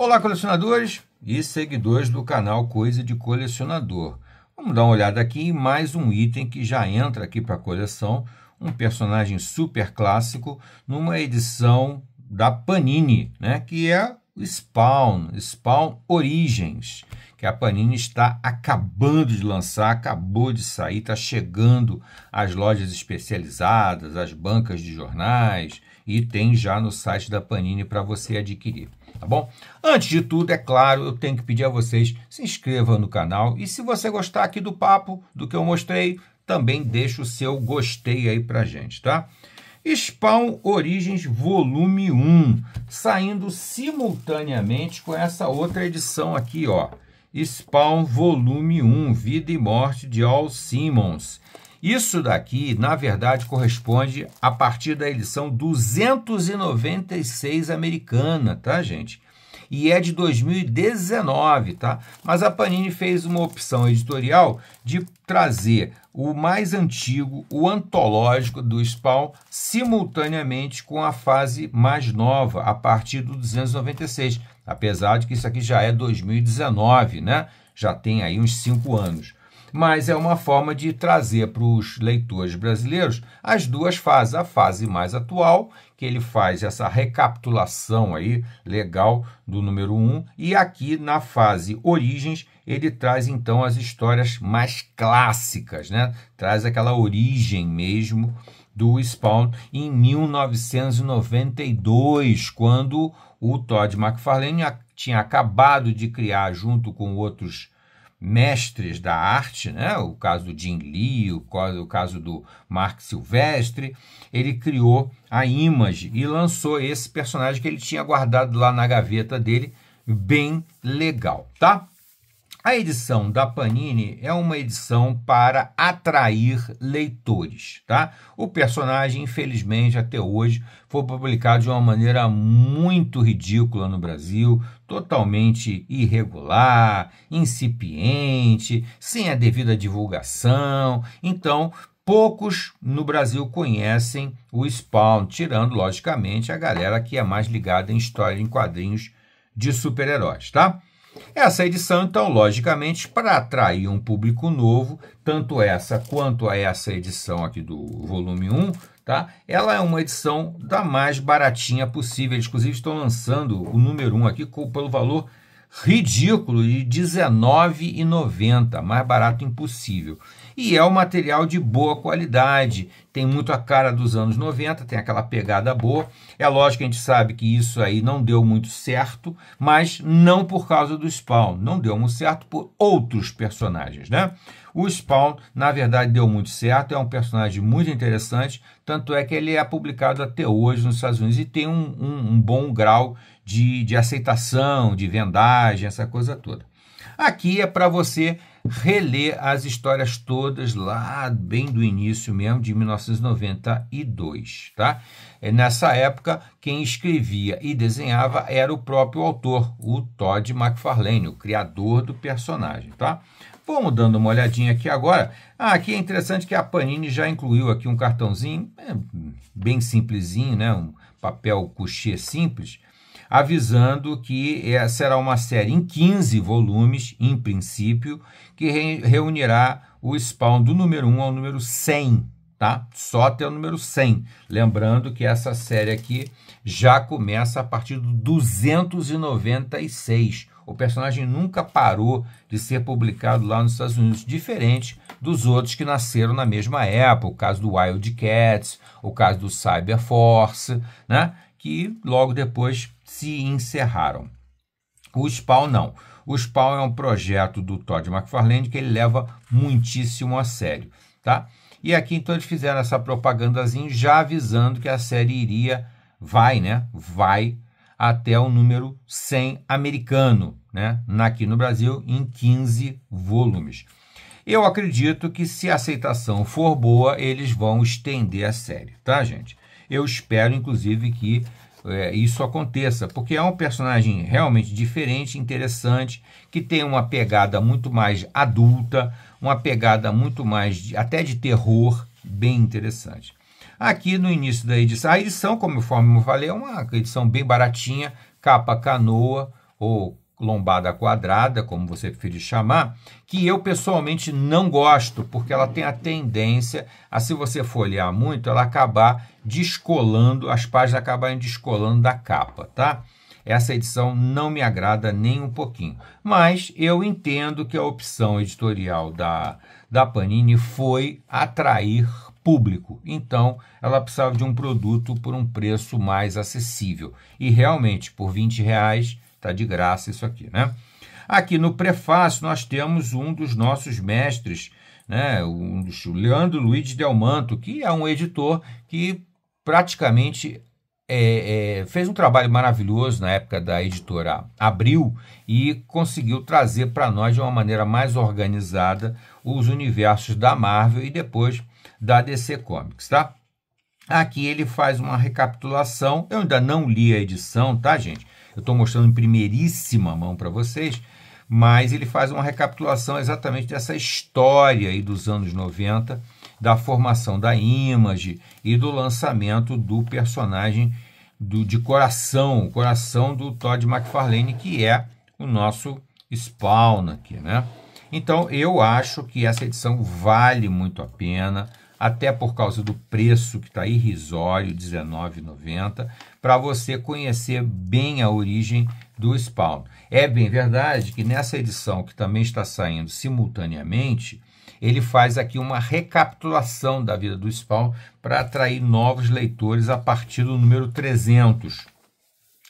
Olá, colecionadores e seguidores do canal Coisa de Colecionador. Vamos dar uma olhada aqui em mais um item que já entra aqui para a coleção, um personagem super clássico, numa edição da Panini, né, que é o Spawn Origins, que a Panini está acabando de lançar, acabou de sair, está chegando às lojas especializadas, às bancas de jornais, e tem já no site da Panini para você adquirir. Tá bom? Antes de tudo, é claro, eu tenho que pedir a vocês, se inscrevam no canal e se você gostar aqui do papo, do que eu mostrei, também deixa o seu gostei aí pra gente, tá? Spawn Origins Volume 1, saindo simultaneamente com essa outra edição aqui, ó. Spawn Volume 1, Vida e Morte de Al Simmons. Isso daqui, na verdade, corresponde a partir da edição 296 americana, tá, gente? E é de 2019, tá? Mas a Panini fez uma opção editorial de trazer o mais antigo, o antológico do Spawn, simultaneamente com a fase mais nova, a partir do 296. Apesar de que isso aqui já é 2019, né? Já tem aí uns 5 anos. Mas é uma forma de trazer para os leitores brasileiros as duas fases. A fase mais atual, que ele faz essa recapitulação aí legal do número 1, e aqui na fase Origens ele traz então as histórias mais clássicas, né? Traz aquela origem mesmo do Spawn em 1992, quando o Todd McFarlane tinha acabado de criar, junto com outros mestres da arte, né? O caso do Jim Lee, o caso do Mark Silvestre, ele criou a Image e lançou esse personagem que ele tinha guardado lá na gaveta dele, bem legal, tá? A edição da Panini é uma edição para atrair leitores, tá? O personagem, infelizmente, até hoje, foi publicado de uma maneira muito ridícula no Brasil, totalmente irregular, incipiente, sem a devida divulgação. Então, poucos no Brasil conhecem o Spawn, tirando, logicamente, a galera que é mais ligada em história em quadrinhos de super-heróis, tá? Essa edição, então, logicamente, para atrair um público novo, tanto essa quanto essa edição aqui do volume 1, tá? Ela é uma edição da mais baratinha possível. Eles, inclusive, estão lançando o número 1 aqui pelo valor ridículo de R$19,90, mais barato impossível. E é um material de boa qualidade, tem muito a cara dos anos 90, tem aquela pegada boa. É lógico que a gente sabe que isso aí não deu muito certo, mas não por causa do Spawn, não deu muito certo por outros personagens, né? O Spawn, na verdade, deu muito certo, é um personagem muito interessante, tanto é que ele é publicado até hoje nos Estados Unidos e tem um bom grau de aceitação, de vendagem, essa coisa toda. Aqui é para você reler as histórias todas lá bem do início mesmo, de 1992, tá? Nessa época, quem escrevia e desenhava era o próprio autor, o Todd McFarlane, o criador do personagem, tá? Vamos dando uma olhadinha aqui agora. Aqui é interessante que a Panini já incluiu aqui um cartãozinho, bem simplesinho, né? Um papel couché simples, avisando que será uma série em 15 volumes, em princípio, que reunirá o Spawn do número 1 ao número 100, tá? Só até o número 100. Lembrando que essa série aqui já começa a partir do 296. O personagem nunca parou de ser publicado lá nos Estados Unidos, diferente dos outros que nasceram na mesma época, o caso do Wildcats, o caso do Cyberforce, né? Que logo depois se encerraram. O Spawn não. O Spawn é um projeto do Todd McFarlane que ele leva muitíssimo a sério, tá? E aqui então eles fizeram essa propagandazinha já avisando que a série vai até o número 100 americano, né? Aqui no Brasil em 15 volumes. Eu acredito que se a aceitação for boa, eles vão estender a série, tá, gente? Eu espero, inclusive, que isso aconteça, porque é um personagem realmente diferente, interessante, que tem uma pegada muito mais adulta, uma pegada muito mais até de terror, bem interessante. Aqui no início da edição, a edição, conforme eu falei, é uma edição bem baratinha, capa canoa, ou lombada quadrada, como você preferir chamar, que eu pessoalmente não gosto, porque ela tem a tendência a, se você folhear muito, ela acabar descolando, as páginas acabarem descolando da capa, tá? Essa edição não me agrada nem um pouquinho, mas eu entendo que a opção editorial da Panini foi atrair público, então ela precisava de um produto por um preço mais acessível, e realmente por R$20 está de graça isso aqui, né? Aqui no prefácio nós temos um dos nossos mestres, né? O Leandro Luiz Delmanto, que é um editor que praticamente fez um trabalho maravilhoso na época da editora Abril e conseguiu trazer para nós de uma maneira mais organizada os universos da Marvel e depois da DC Comics, tá? Aqui ele faz uma recapitulação, eu ainda não li a edição, tá, gente? Eu estou mostrando em primeiríssima mão para vocês, mas ele faz uma recapitulação exatamente dessa história aí dos anos 90, da formação da Image e do lançamento do personagem de coração, o coração do Todd McFarlane, que é o nosso Spawn aqui, né? Então, eu acho que essa edição vale muito a pena, até por causa do preço que está irrisório, R$19,90, para você conhecer bem a origem do Spawn. É bem verdade que nessa edição, que também está saindo simultaneamente, ele faz aqui uma recapitulação da vida do Spawn para atrair novos leitores a partir do número 300.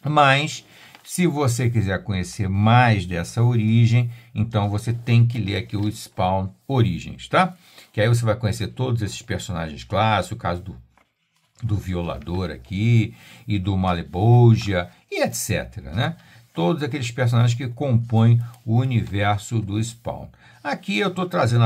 Mas, se você quiser conhecer mais dessa origem, então você tem que ler aqui o Spawn Origens, tá? Que aí você vai conhecer todos esses personagens clássicos, o caso do Violador aqui, e do Malebolgia, e etc, né? Todos aqueles personagens que compõem o universo do Spawn. Aqui eu estou trazendo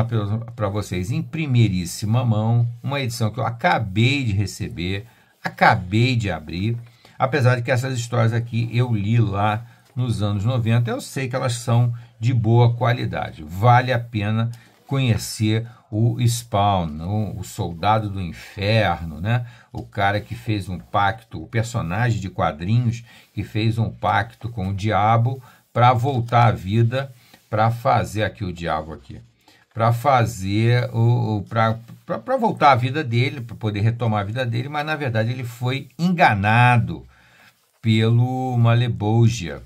para vocês em primeiríssima mão uma edição que eu acabei de receber, acabei de abrir, apesar de que essas histórias aqui eu li lá nos anos 90, eu sei que elas são de boa qualidade. Vale a pena conhecer o Spawn, o soldado do inferno, né? O cara que fez um pacto, o personagem de quadrinhos que fez um pacto com o diabo para voltar à vida, para fazer aqui o diabo aqui, para fazer para voltar à vida dele, para poder retomar a vida dele, mas na verdade ele foi enganado pelo Malebolgia,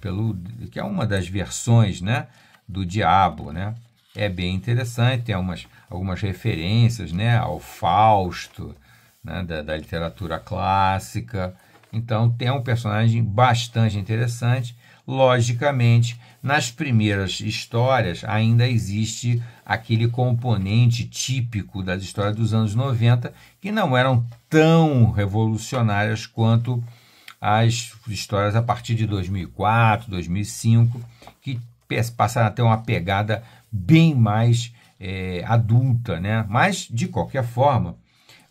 que é uma das versões, né, do diabo, né? É bem interessante, tem algumas referências, né, ao Fausto, né, da literatura clássica. Então tem um personagem bastante interessante. Logicamente, nas primeiras histórias ainda existe aquele componente típico das histórias dos anos 90, que não eram tão revolucionárias quanto as histórias a partir de 2004, 2005, que passaram a ter uma pegada bem mais adulta, né? Mas, de qualquer forma,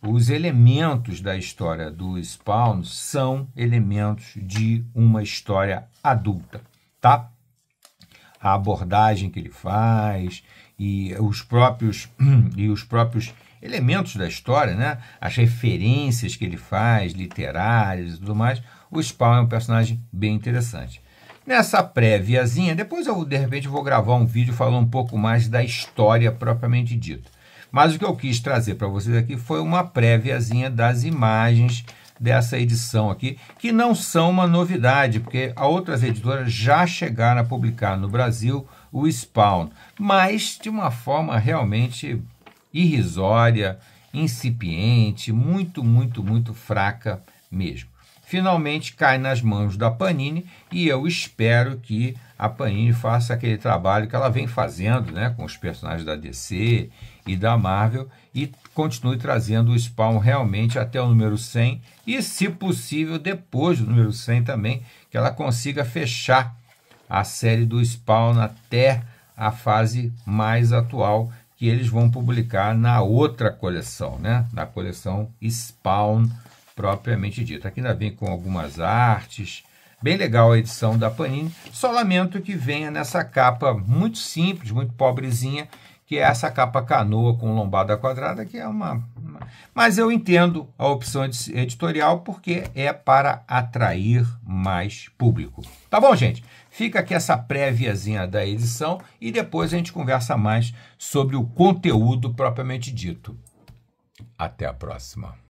os elementos da história do Spawn são elementos de uma história adulta, tá? A abordagem que ele faz e os próprios elementos da história, né? As referências que ele faz, literárias e tudo mais, o Spawn é um personagem bem interessante. Nessa préviazinha, depois eu de repente vou gravar um vídeo falando um pouco mais da história propriamente dita. Mas o que eu quis trazer para vocês aqui foi uma préviazinha das imagens dessa edição aqui, que não são uma novidade, porque outras editoras já chegaram a publicar no Brasil o Spawn, mas de uma forma realmente irrisória, incipiente, muito, muito, muito fraca mesmo. Finalmente cai nas mãos da Panini e eu espero que a Panini faça aquele trabalho que ela vem fazendo, né, com os personagens da DC e da Marvel e continue trazendo o Spawn realmente até o número 100 e, se possível, depois do número 100 também, que ela consiga fechar a série do Spawn até a fase mais atual, que eles vão publicar na outra coleção, né, na coleção Spawn propriamente dita. Aqui ainda vem com algumas artes, bem legal a edição da Panini, só lamento que venha nessa capa muito simples, muito pobrezinha, que é essa capa canoa com lombada quadrada, que é mas eu entendo a opção editorial porque é para atrair mais público. Tá bom, gente? Fica aqui essa préviazinha da edição e depois a gente conversa mais sobre o conteúdo propriamente dito. Até a próxima.